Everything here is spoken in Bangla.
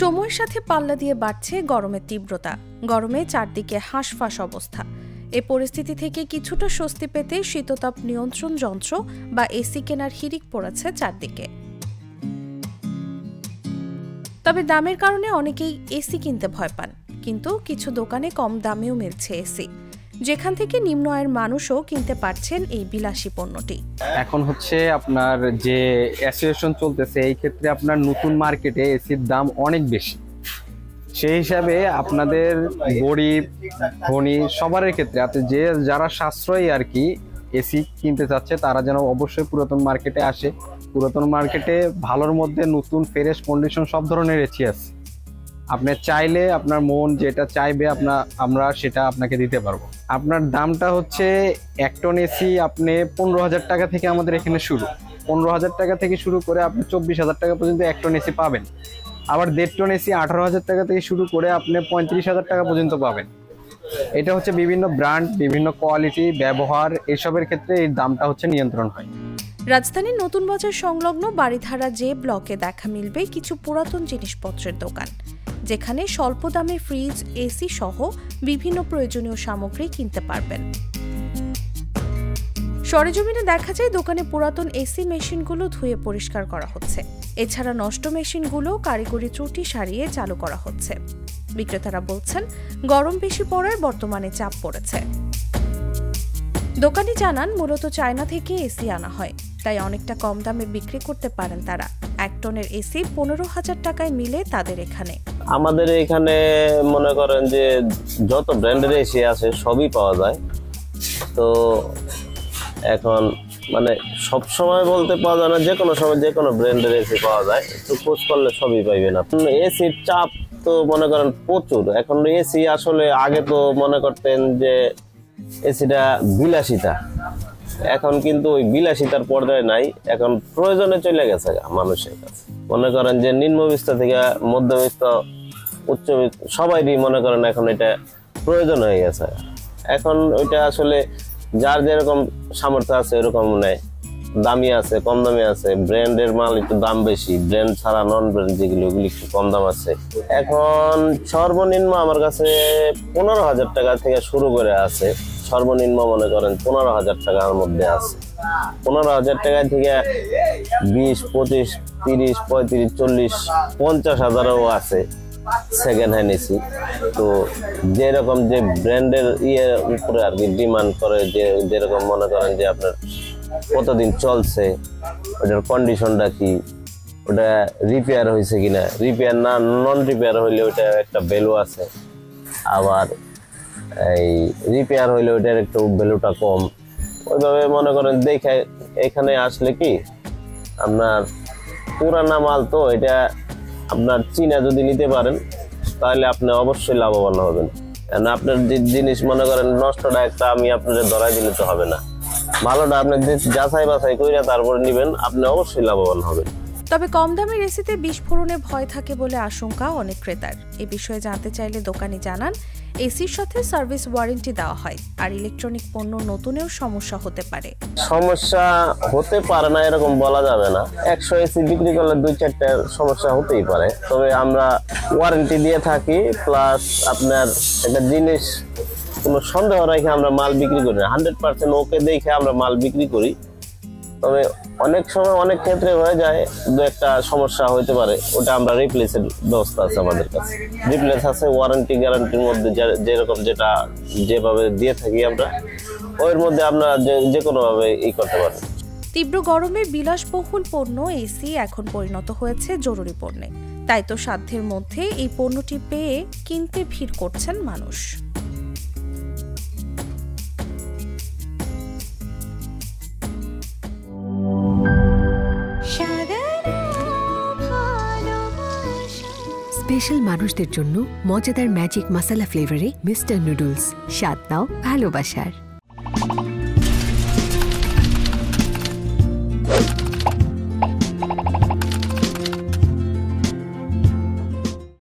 সময়ের সাথে পাল্লা দিয়ে বাড়ছে গরমের তীব্রতা। গরমে চারদিকে হাঁসফাঁস অবস্থা। এ পরিস্থিতি থেকে কিছুটা স্বস্তি পেতে শীততাপ নিয়ন্ত্রণ যন্ত্র বা এসি কেনার হিড়িক পড়েছে চারদিকে। তবে দামের কারণে অনেকেই এসি কিনতে ভয় পান, কিন্তু কিছু দোকানে কম দামেও মিলছে এসি, যেখান থেকে নিম্ন আয়ের মানুষও কিনতে পারছেন এই বিলাসী পণ্যটি। এখন হচ্ছে আপনার যে অ্যাসোসিয়েশন চলতেছে, এই ক্ষেত্রে আপনার নতুন মার্কেটে এসির দাম অনেক বেশি। সেই হিসাবে আপনাদের গরিব ধনী সবার ক্ষেত্রে আপনি যারা সাশ্রয়ী আর কি এসি কিনতে চাচ্ছে, তারা যেন অবশ্যই পুরাতন মার্কেটে আসে। পুরাতন মার্কেটে ভালোর মধ্যে নতুন ফ্রেশ কন্ডিশন সব ধরনের এসি আছে। আপনি চাইলে আপনার মন যেটা চাইবে আমরা সেটা আপনাকে দিতে পারবো। আপনার দামটা হচ্ছে 1 টন এসি আপনি 15,000 টাকা থেকে আমাদের এখানে শুরু। 15,000 টাকা থেকে শুরু করে আপনি 24,000 টাকা পর্যন্ত 1 টন এসি পাবেন। আবার 1.5 টন এসি 18,000 টাকা থেকে শুরু করে আপনি 35,000 টাকা পর্যন্ত পাবেন। এটা হচ্ছে বিভিন্ন ব্র্যান্ড, বিভিন্ন কোয়ালিটি, ব্যবহার এসবের ক্ষেত্রে এই দামটা হচ্ছে নিয়ন্ত্রণ হয়। রাজধানীর নতুন বাজার সংলগ্ন বাড়িধারা যে ব্লকে দেখা মিলবে কিছু পুরাতন জিনিসপত্রের দোকান, যেখানে স্বল্প দামে ফ্রিজ, এসি সহ বিভিন্ন প্রয়োজনীয় সামগ্রী কিনতে পারবেন। সরেজমিনে দেখা যায় দোকানে পুরাতন এসি মেশিনগুলো ধুয়ে পরিষ্কার করা হচ্ছে। এছাড়া নষ্ট মেশিনগুলো কারিগরি ত্রুটি সারিয়ে চালু করা হচ্ছে। বিক্রেতারা বলছেন, গরম বেশি পড়ায় বর্তমানে চাপ পড়েছে। দোকানি জানান, মূলত চায়না থেকে এসি আনা হয়, তাই অনেকটা কম দামে বিক্রি করতে পারেন তারা। 1 টনের এসি 15,000 টাকায় মিলে তাদের এখানে। আমাদের এখানে মনে করেন যে যত ব্র্যান্ডের এসি আছে সবই পাওয়া যায়। তো এখন মানে সব সময় বলতে পাওয়া যায় না, যে কোনো সময় যে কোনো ব্র্যান্ডের এসি পাওয়া যায়। একটু খোঁজ করলে সবই পাইবেন। এসির চাপ তো মনে করেন প্রচুর। এখন এসি আসলে আগে তো মনে করতেন যে এসিটা বিলাসিতা, এখন কিন্তু ওই বিলাসিতার পর্যায়ে নাই। এখন প্রয়োজনে চলে গেছে মানুষের কাছে। মনে করেন যে নিম্নবিত্ত থেকে মধ্যবিত্ত, উচ্চবিত্ত সবাইরই মনে করেন এখন এটা প্রয়োজন হয়ে গেছে। এখন ওইটা আসলে যার যেরকম সামর্থ্য আছে এরকম নেয়। দামি আছে, কম দামি আছে। ব্র্যান্ডের মাল একটু দাম বেশি, ব্র্যান্ড ছাড়া নন ব্র্যান্ড যেগুলো ওগুলি একটু কম দাম আছে। এখন সর্বনিম্ন আমার কাছে 15,000 টাকা থেকে শুরু করে আছে। সর্বনিম্ন মনে করেন 15,000 টাকার মধ্যে আছে। 15,000 টাকা থেকে 20, 25, 30, 35, 40, 50,000ও আছে সেকেন্ড হ্যান্ড এসি। তো যেরকম যে ব্র্যান্ডের উপরে আর কি ডিমান্ড করে, যেরকম মনে করেন যে আপনার কতদিন চলছে, ওটার কন্ডিশনটা কি, ওটা রিপেয়ার হয়েছে কিনা, রিপেয়ার না নন রিপেয়ার হইলে ওটা একটা ভ্যালু আছে। আবার এই রিপেয়ার হইলে ওইটার একটু ভ্যালুটা কম। ওইভাবে মনে করেন দেখে এখানে আসলে কি আপনার পুরানা মাল, তো এটা আপনার চীনা যদি নিতে পারেন তাহলে আপনি অবশ্যই লাভবান হবেন। কারণ আপনার যে জিনিস মনে করেন নষ্টটা একটা আমি আপনাদের ধরাই দিলে তো হবে না। ভালোটা আপনি যাচাই বাছাই করে তারপরে নেবেন, আপনি অবশ্যই লাভবান হবেন। তবে কম দামের এসিতে বিস্ফোরণে ভয় থাকে বলে আশঙ্কা অনেক ক্রেতার। এ বিষয়ে জানতে চাইলে দোকানি জানান, এসির সাথে সার্ভিস ওয়ারেন্টি দেওয়া হয়, আর ইলেকট্রনিক পণ্য নতুনেও সমস্যা হতে পারে। সমস্যা হতে পারে না এরকম বলা যাবে না। 100 এসি বিক্রি করলে 2-4টা সমস্যা হতেই পারে। তবে আমরা ওয়ারেন্টি দিয়ে থাকি, প্লাস আপনার একটা জিনিস কোনো সন্দেহ রেখে আমরা মাল বিক্রি করি না। 100% ওকে দেখে আমরা মাল বিক্রি করি। তবে অনেক সময় অনেক ক্ষেত্রে হয়ে যায় 2-একটা সমস্যা হতে পারে, ওটা আমরা রিপ্লেসের ব্যবস্থা আছে আমাদের কাছে। রিপ্লেস আছে, ওয়ারেন্টি গ্যারান্টির মধ্যে যেরকম যেটা যেভাবে দিয়ে থাকি আমরা, ওর মধ্যে আমরা যে কোনোভাবে করতে পারি। তীব্র গরমে বিলাসবহুল পণ্য এসি এখন পরিণত হয়েছে জরুরি পণ্যে। তাই তো সাধ্যের মধ্যে এই পণ্যটি পেয়ে কিনতে ভিড় করছেন মানুষ। স্পেশাল মানুষদের জন্য মজাদার ম্যাজিক মশলা ফ্লেভারে মিস্টার নুডলস। স্বাদ নাও ভালোবাসার।